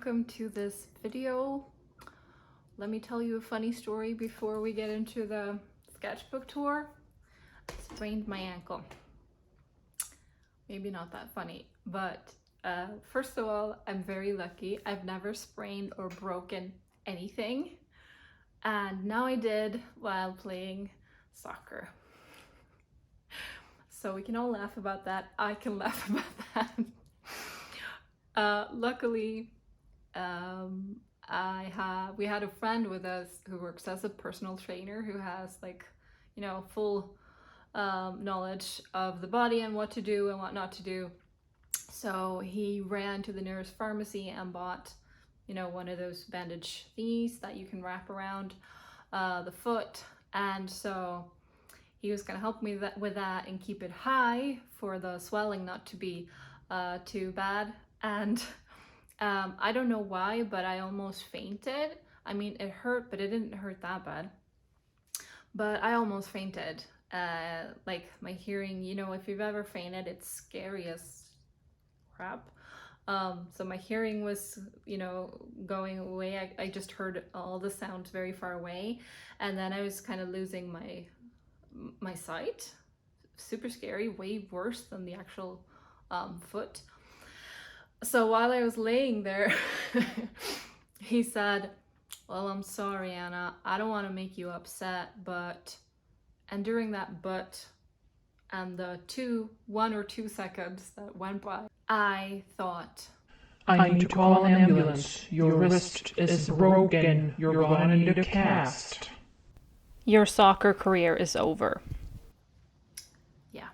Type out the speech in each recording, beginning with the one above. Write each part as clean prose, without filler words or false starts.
welcome to this video. Let me tell you a funny story before we get into the sketchbook tour. I sprained my ankle. Maybe not that funny, but first of all, I'm very lucky. I've never sprained or broken anything, and now I did while playing soccer. So we can all laugh about that. I can laugh about that. Luckily, we had a friend with us who works as a personal trainer who has full knowledge of the body and what to do and what not to do. So he ran to the nearest pharmacy and bought one of those bandage thingies that you can wrap around the foot, and so he was gonna help me with that and keep it high for the swelling not to be too bad. And I don't know why, but I almost fainted. I mean, it hurt, but it didn't hurt that bad. But I almost fainted. Like my hearing, if you've ever fainted, it's scary as crap. So my hearing was, going away. I just heard all the sounds very far away. And then I was kind of losing my sight. Super scary, way worse than the actual foot. So while I was laying there, he said, "Well, I'm sorry, Anna. I don't want to make you upset, but..." And during that "but" and the 1 or 2 seconds that went by, I thought, I need to call an ambulance. Your wrist is broken. You're gonna need a cast. Your soccer career is over. Yeah.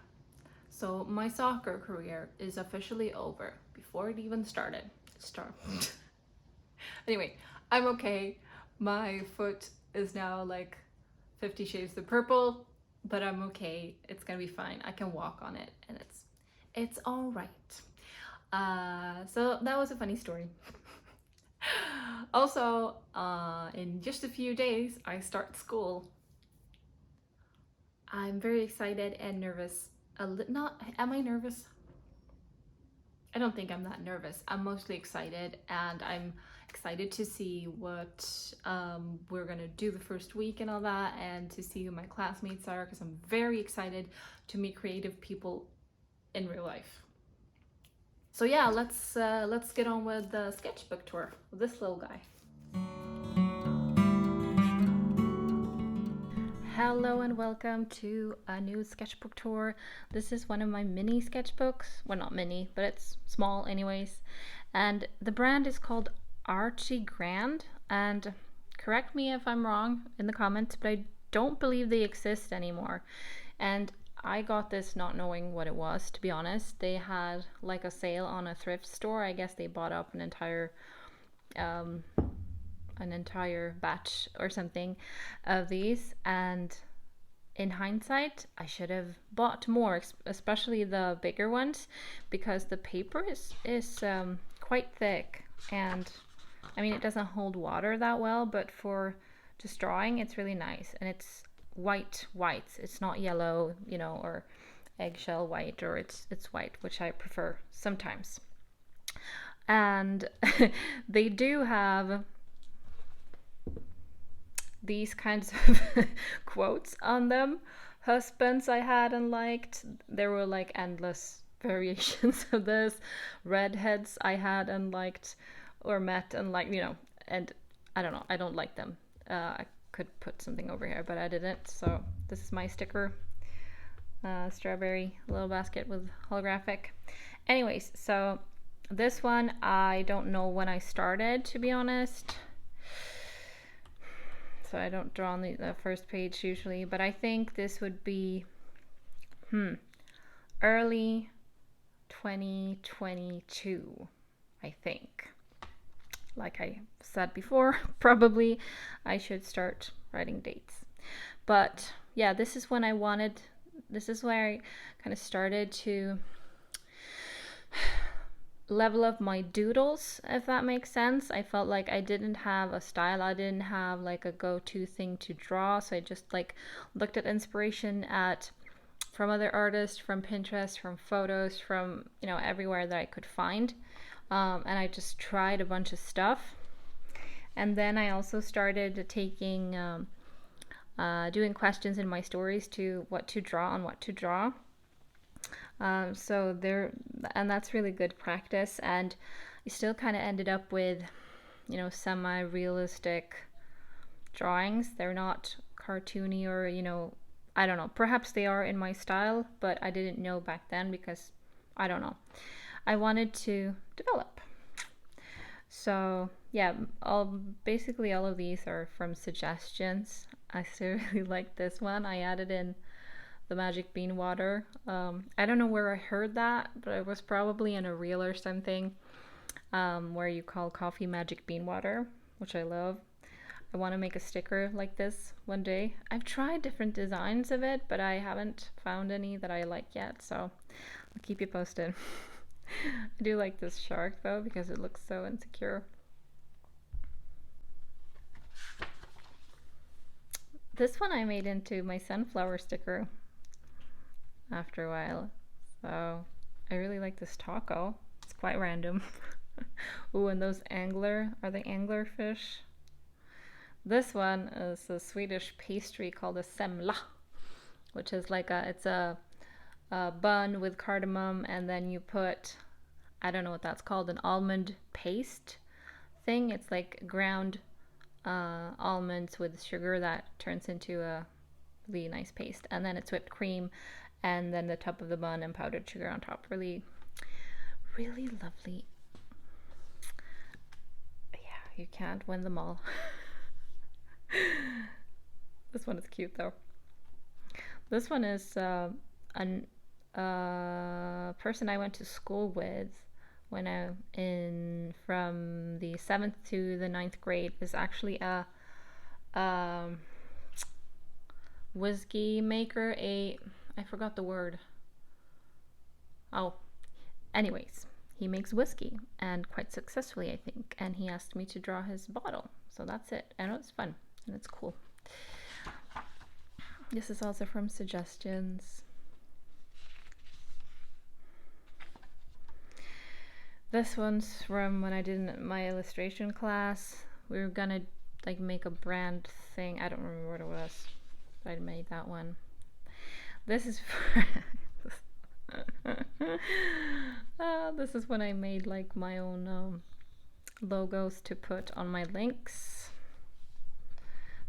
So my soccer career is officially over before it even started. Anyway, I'm okay. My foot is now like 50 Shades of Purple, but I'm okay. It's gonna be fine. I can walk on it, and it's all right. So that was a funny story. Also, in just a few days, I start school. I'm very excited and nervous. Am I nervous? I don't think I'm that nervous. I'm mostly excited, and I'm excited to see what we're gonna do the first week and all that, and to see who my classmates are, because I'm very excited to meet creative people in real life. So yeah, let's get on with the sketchbook tour with this little guy. Hello and welcome to a new sketchbook tour. This is one of my mini sketchbooks. Well, not mini, but it's small anyways. And the brand is called Archie Grand. And correct me if I'm wrong in the comments, but I don't believe they exist anymore. And I got this not knowing what it was, to be honest. They had like a sale on a thrift store. I guess they bought up an entire batch or something of these, and in hindsight I should have bought more, especially the bigger ones, because the paper is quite thick, and I mean, it doesn't hold water that well, but for just drawing it's really nice, and it's white. It's not yellow, or eggshell white, or it's white, which I prefer sometimes. And they do have these kinds of quotes on them. Husbands I had and liked. There were like endless variations of this. Redheads I had and liked, or met and liked, and I don't know, I don't like them. I could put something over here, but I didn't. So this is my sticker. Strawberry little basket with holographic. Anyways, so this one, I don't know when I started, to be honest. So I don't draw on the first page usually, but I think this would be early 2022, I think. Like I said before, probably I should start writing dates. But yeah, this is where I kind of started to level up my doodles, if that makes sense. I felt like I didn't have a style. I didn't have like a go-to thing to draw, so I just like looked at inspiration at from other artists, from Pinterest, from photos, from, you know, everywhere that I could find. And I just tried a bunch of stuff. And then I also started taking, doing questions in my stories to what to draw and what to draw. So there, and that's really good practice. And I still kind of ended up with, you know, semi-realistic drawings. They're not cartoony or, you know, I don't know. Perhaps they are in my style, but I didn't know back then because I don't know. I wanted to develop. So yeah, basically all of these are from suggestions. I still really like this one. I added in the magic bean water. I don't know where I heard that, but it was probably in a reel or something, where you call coffee magic bean water, which I love. I want to make a sticker like this one day. I've tried different designs of it, but I haven't found any that I like yet, so I'll keep you posted. I do like this shark though because it looks so insecure. This one I made into my sunflower sticker after a while, so I really like this taco. It's quite random. Ooh, and those are they angler fish? This one is a Swedish pastry called a semla, which is like it's a bun with cardamom, and then you put, I don't know what that's called, an almond paste thing. It's like ground almonds with sugar that turns into a really nice paste, and then it's whipped cream, and then the top of the bun and powdered sugar on top. Really, really lovely. Yeah, you can't win them all. This one is cute though. This one is a person I went to school with when from the 7th to the 9th grade. Is actually a whiskey maker. I forgot the word. Oh, anyways, he makes whiskey, and quite successfully, I think. And he asked me to draw his bottle, so that's it. And it's fun and it's cool. This is also from suggestions. This one's from when I did my illustration class. We were gonna like make a brand thing. I don't remember what it was, but I made that one. This is this is when I made like my own logos to put on my links.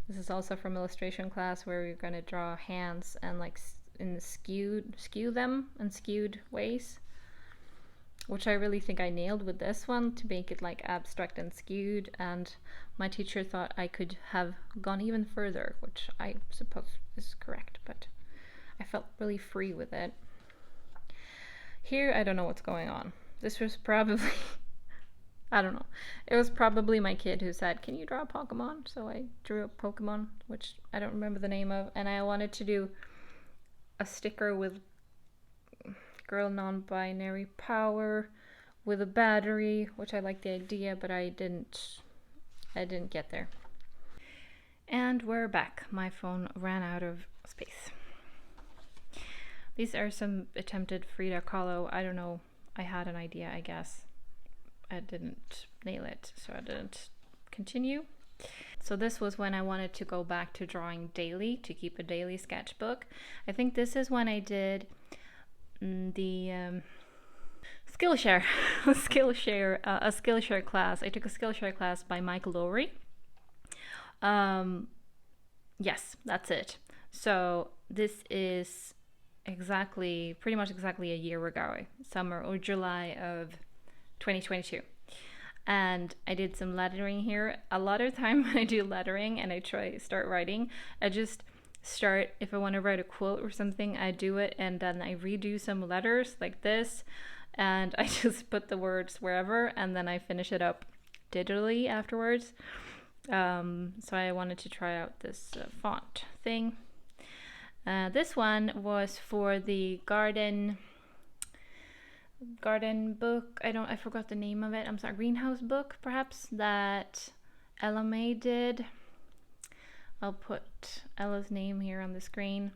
This is also from illustration class where we're gonna draw hands and like skew them in skewed ways, which I really think I nailed with this one to make it like abstract and skewed. And my teacher thought I could have gone even further, which I suppose is correct, but I felt really free with it. Here, I don't know what's going on. This was probably I don't know. It was probably my kid who said, "Can you draw a Pokemon?" So I drew a Pokemon, which I don't remember the name of, and I wanted to do a sticker with girl non-binary power with a battery, which I like the idea, but I didn't get there. And we're back. My phone ran out of space. These are some attempted Frida Kahlo. I don't know. I had an idea, I guess. I didn't nail it, so I didn't continue. So this was when I wanted to go back to drawing daily, to keep a daily sketchbook. I think this is when I did the Skillshare, a Skillshare class. I took a Skillshare class by Mike Lowry. Yes, that's it. So this is pretty much exactly a year ago, summer or July of 2022. And I did some lettering here. A lot of time when I do lettering and I start writing, I just start, if I want to write a quote or something, I do it and then I redo some letters like this, and I just put the words wherever and then I finish it up digitally afterwards. So I wanted to try out this font thing. This one was for the garden book. I forgot the name of it. I'm sorry, greenhouse book perhaps, that Ella May did. I'll put Ella's name here on the screen.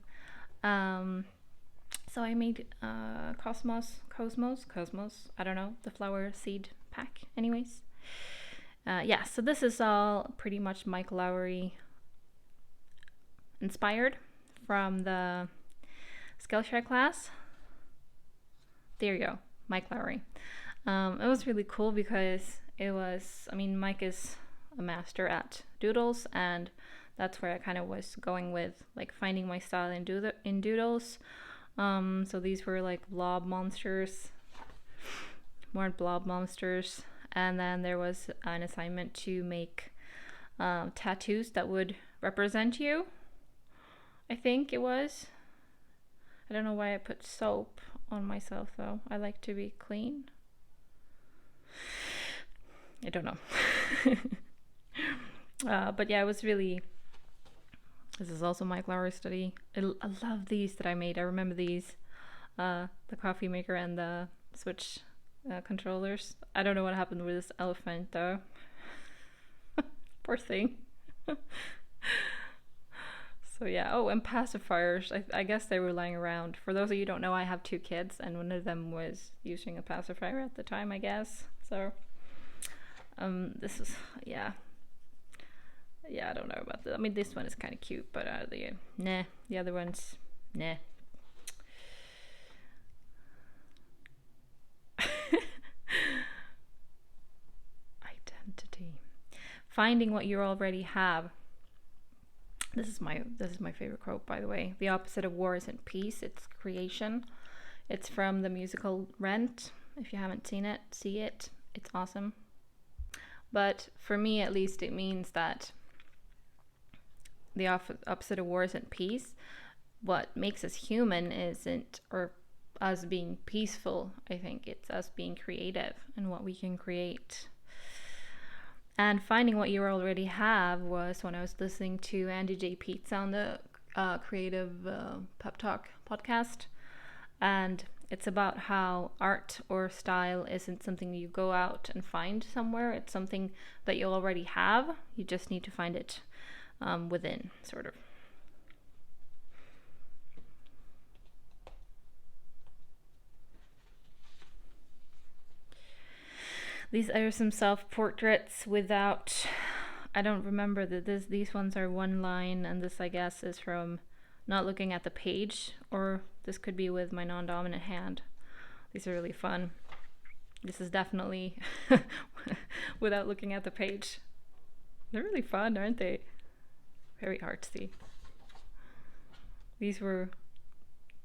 So I made Cosmos, I don't know, the flower seed pack. Anyways, yeah, so this is all pretty much Mike Lowry inspired from the Skillshare class. There you go, Mike Lowry. It was really cool because it was, I mean, Mike is a master at doodles, and that's where I kind of was going with, like, finding my style in doodles. So these were like blob monsters, more blob monsters, and then there was an assignment to make tattoos that would represent you. I think it was. I don't know why I put soap on myself though. I like to be clean. I don't know. But yeah, it was really. This is also Mike Lowry study. I love these that I made. I remember these, the coffee maker and the Switch controllers. I don't know what happened with this elephant though. Poor thing. So yeah. Oh, and pacifiers. I guess they were lying around. For those of you who don't know, I have 2 kids, and one of them was using a pacifier at the time, I guess. So, this is, yeah. Yeah, I don't know about that. I mean, this one is kind of cute, but nah. The other one's nah. Identity. Finding what you already have. This is my favorite quote, by the way. The opposite of war isn't peace, it's creation. It's from the musical Rent. If you haven't seen it, see it. It's awesome. But for me, at least, it means that the opposite of war isn't peace. What makes us human isn't, or us being peaceful. I think it's us being creative and what we can create. And finding what you already have was when I was listening to Andy J. Pizza on the Creative Pep Talk podcast. And it's about how art or style isn't something you go out and find somewhere. It's something that you already have. You just need to find it within, sort of. These are some self-portraits without, I don't remember that these ones are one line, and this, I guess, is from not looking at the page, or this could be with my non-dominant hand. These are really fun. This is definitely without looking at the page. They're really fun, aren't they? Very artsy. These were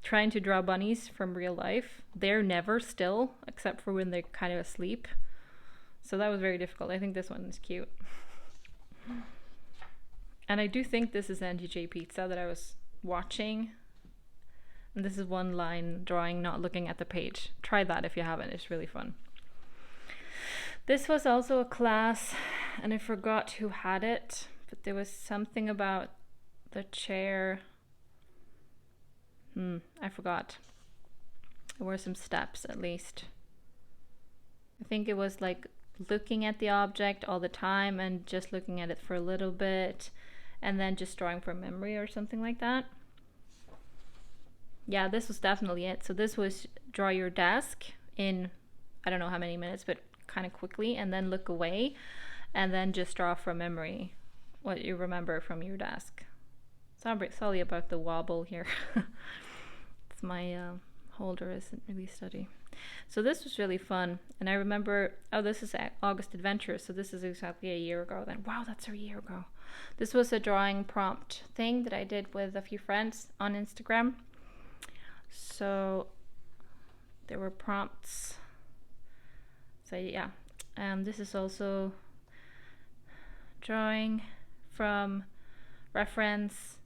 trying to draw bunnies from real life. They're never still, except for when they're kind of asleep. So that was very difficult. I think this one is cute. And I do think this is Andy J. Pizza that I was watching. And this is one line drawing, not looking at the page. Try that if you haven't. It's really fun. This was also a class, and I forgot who had it, but there was something about the chair. I forgot. There were some steps, at least. I think it was like looking at the object all the time and just looking at it for a little bit, and then just drawing from memory or something like that. Yeah, this was definitely it. So this was draw your desk in, I don't know how many minutes, but kind of quickly, and then look away, and then just draw from memory what you remember from your desk. Sorry about the wobble here. It's my holder isn't really steady. So this was really fun, and I remember, oh, this is August Adventure, so this is exactly a year ago then. Wow, that's a year ago. This was a drawing prompt thing that I did with a few friends on Instagram. So there were prompts. So yeah, this is also drawing from reference,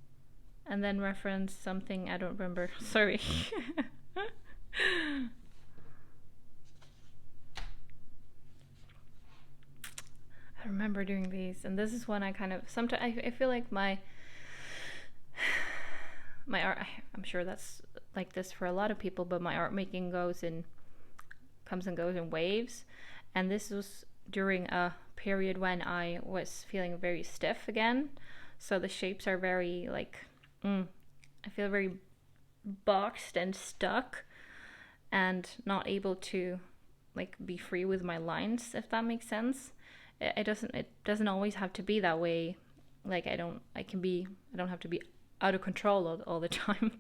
and then reference something I don't remember. Sorry. I remember doing these, and this is when I kind of sometimes I feel like my art, I'm sure that's like this for a lot of people, but my art making comes and goes in waves, and this was during a period when I was feeling very stiff again, so the shapes are very like I feel very boxed and stuck and not able to like be free with my lines, if that makes sense. It doesn't always have to be that way. Like I don't have to be out of control all the time.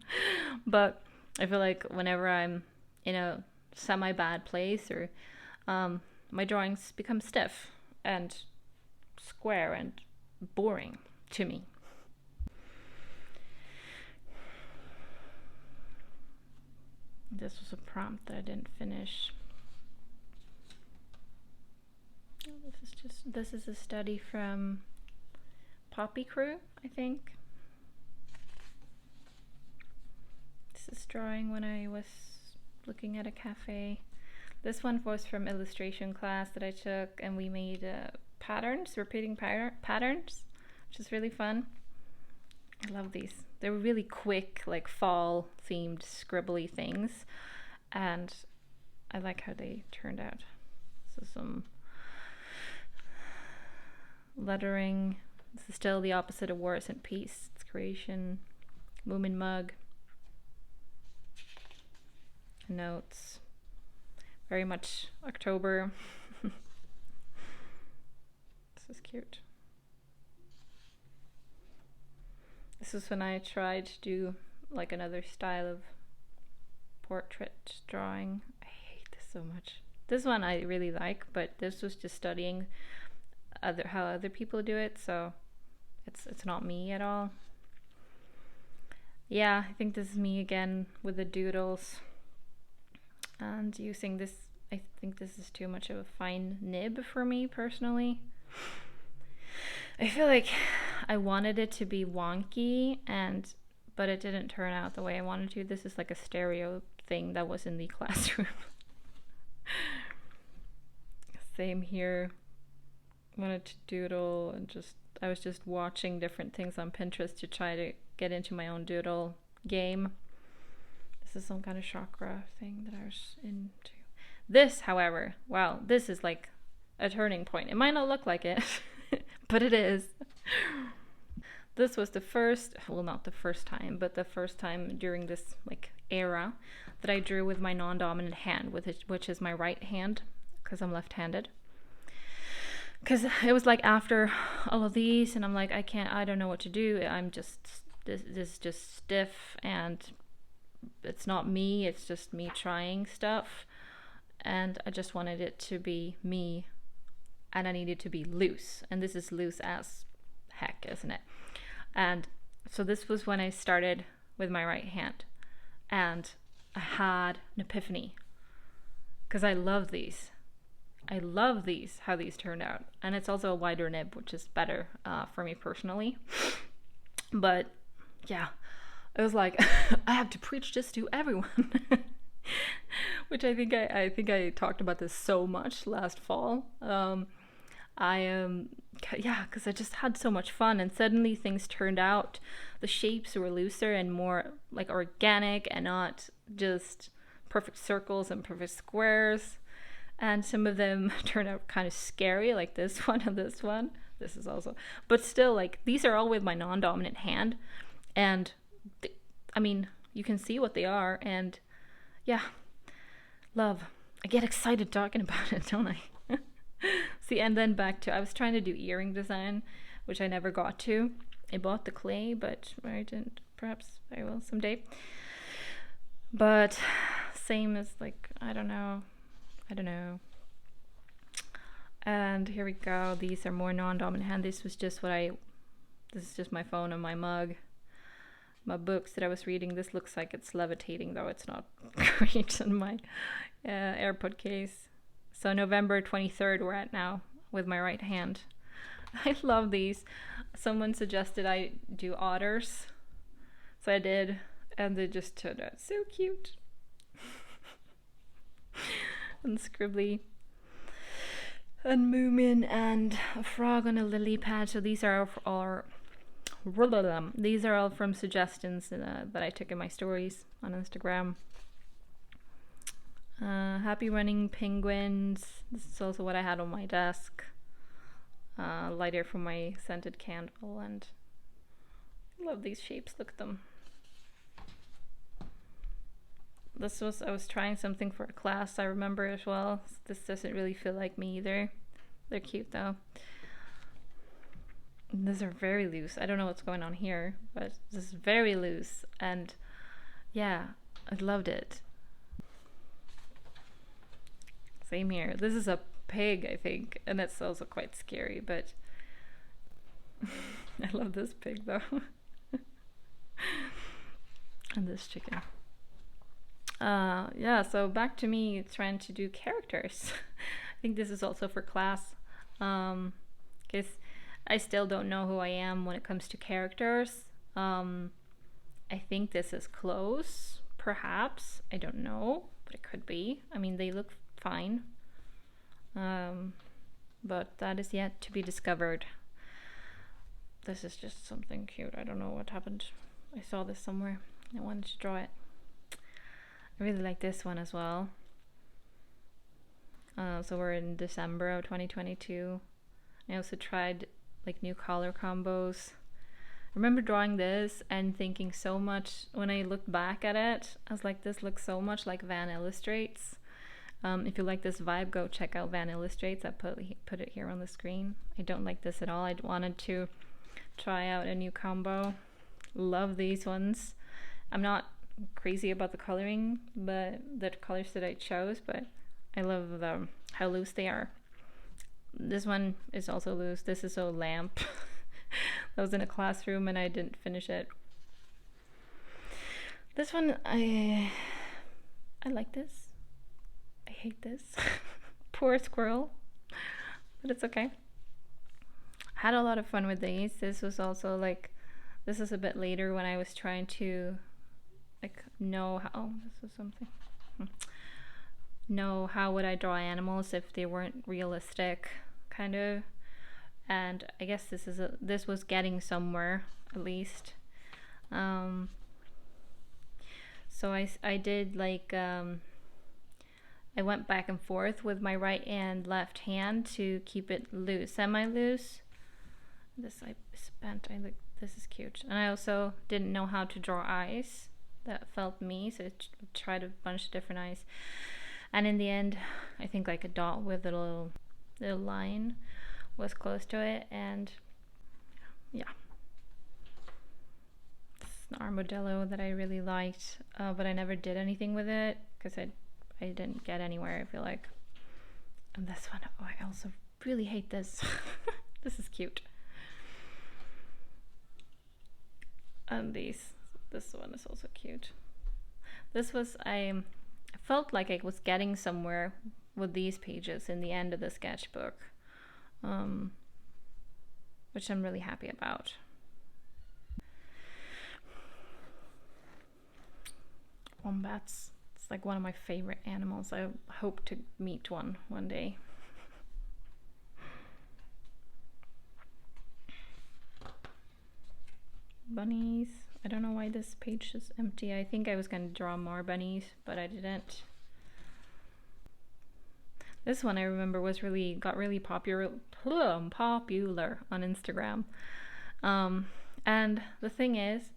But I feel like whenever I'm in a semi bad place, or my drawings become stiff and square and boring to me. This was a prompt that I didn't finish. This is a study from Poppy Crew, I think. This is drawing when I was looking at a cafe. This one was from illustration class that I took, and we made patterns, repeating patterns, which is really fun. I love these. They were really quick, like fall themed scribbly things, and I like how they turned out. So some lettering. This is still the opposite of War Isn't Peace. It's creation. Moomin mug. Notes. Very much October. This is cute. This is when I tried to do like another style of portrait drawing. I hate this so much. This one I really like, but this was just studying how other people do it, so it's not me at all. Yeah, I think this is me again with the doodles and using this. I think this is too much of a fine nib for me personally. I feel like I wanted it to be wonky, but it didn't turn out the way I wanted to. This is like a stereo thing that was in the classroom. Same here. Wanted to doodle and I was just watching different things on Pinterest to try to get into my own doodle game. This is some kind of chakra thing that I was into. This, however, wow, this is like a turning point. It might not look like it, but it is. This was the first, well, not the first time, but the first time during this like era that I drew with my non-dominant hand, which is my right hand, because I'm left-handed. Because it was like after all of these, and I'm like, I don't know what to do. This is just stiff, and it's not me, it's just me trying stuff. And I just wanted it to be me, and I needed to be loose. And this is loose as heck, isn't it? And so this was when I started with my right hand, and I had an epiphany, because I love these. How these turned out. And it's also a wider nib, which is better for me personally. But yeah, it was like, I have to preach this to everyone. Which I think I talked about this so much last fall. Because I just had so much fun, and suddenly things turned out. The shapes were looser and more like organic, and not just perfect circles and perfect squares. And some of them turned out kind of scary, like this one and this one. This is also, but still, like, these are all with my non-dominant hand. And you can see what they are. And yeah, love. I get excited talking about it, don't I? See, and then back to, I was trying to do earring design, which I never got to. I bought the clay, but I didn't. Perhaps I will someday. But same as, like, I don't know. And here we go. These are more non-dominant hand. This is just my phone and my mug. My books that I was reading. This looks like it's levitating, though it's not great in my AirPod case. So November 23rd we're at now with my right hand. I love these. Someone suggested I do otters. So I did, and they just turned out so cute. And scribbly. And Moomin and a frog on a lily pad. So these are all from suggestions that I took in my stories on Instagram. Happy running penguins. This is also what I had on my desk. Lighter from my scented candle, and I love these shapes. Look at them. I was trying something for a class, I remember as well. This doesn't really feel like me either. They're cute though. And these are very loose. I don't know what's going on here, but this is very loose, and yeah, I loved it. Same here. This is a pig, I think, and it's also quite scary, but I love this pig though. And this chicken. Yeah, so back to me trying to do characters. I think this is also for class, because I still don't know who I am when it comes to characters. I think this is close, perhaps. I don't know, but it could be. I mean, they look fine. But that is yet to be discovered. This is just something cute. I don't know what happened. I saw this somewhere. I wanted to draw it. I really like this one as well. So we're in December of 2022. I also tried like new color combos. I remember drawing this and thinking so much, when I looked back at it, I was like, this looks so much like Van Illustrates. If you like this vibe, go check out Van Illustrates. I put it here on the screen. I don't like this at all. I wanted to try out a new combo. Love these ones. I'm not crazy about the coloring, but the colors that I chose, but I love how loose they are. This one is also loose. This is a lamp. I was in a classroom and I didn't finish it. This one, I like this. I hate this. Poor squirrel, but it's okay. Had a lot of fun with these. This was also like, this is a bit later when I was trying to like know how, oh, this is something. Know how would I draw animals if they weren't realistic, kind of. And I guess this was getting somewhere, at least. So I did like I went back and forth with my right and left hand to keep it loose, semi-loose. This I spent. This is cute. And I also didn't know how to draw eyes that felt me, so I tried a bunch of different eyes. And in the end, I think like a dot with a little line was close to it, and yeah. This is an armadillo that I really liked, but I never did anything with it because I didn't get anywhere, I feel like. And this one, oh, I also really hate this. This is cute. And this one is also cute. This was, I felt like I was getting somewhere with these pages in the end of the sketchbook, which I'm really happy about. Wombats, it's like one of my favorite animals. I hope to meet one day. Bunnies. I don't know why this page is empty. I think I was going to draw more bunnies, but I didn't. This one I remember got really popular on Instagram. And the thing is,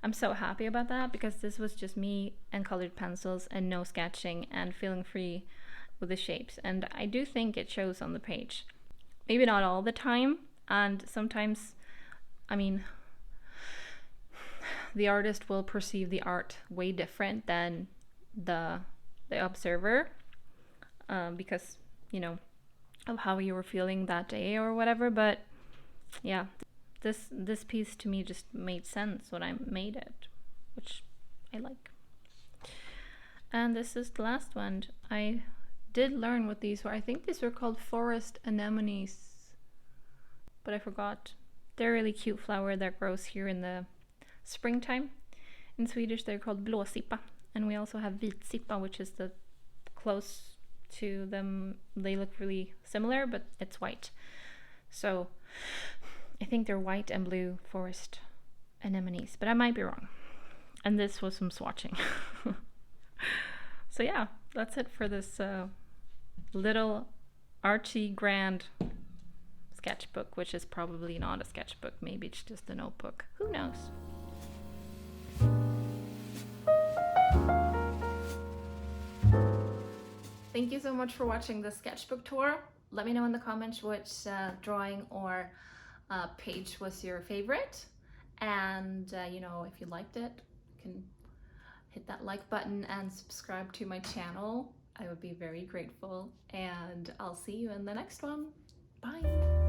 I'm so happy about that because this was just me and colored pencils and no sketching and feeling free with the shapes. And I do think it shows on the page. Maybe not all the time, and sometimes, I mean, the artist will perceive the art way different than the observer, because, you know, of how you were feeling that day or whatever. But yeah, this piece to me just made sense when I made it, which I like. And this is the last one. I did learn what these were. I think these were called forest anemones, but I forgot. They're a really cute flower that grows here in the springtime. In Swedish they're called blåsippa, and we also have vitsippa, which is the close to them. They look really similar, but it's white. So I think they're white and blue forest anemones, but I might be wrong. And this was some swatching. So yeah, that's it for this little artsy grand sketchbook, which is probably not a sketchbook. Maybe it's just a notebook. Who knows? Thank you so much for watching the sketchbook tour. Let me know in the comments which drawing or page was your favorite. And you know, if you liked it, you can hit that like button and subscribe to my channel. I would be very grateful. And I'll see you in the next one. Bye.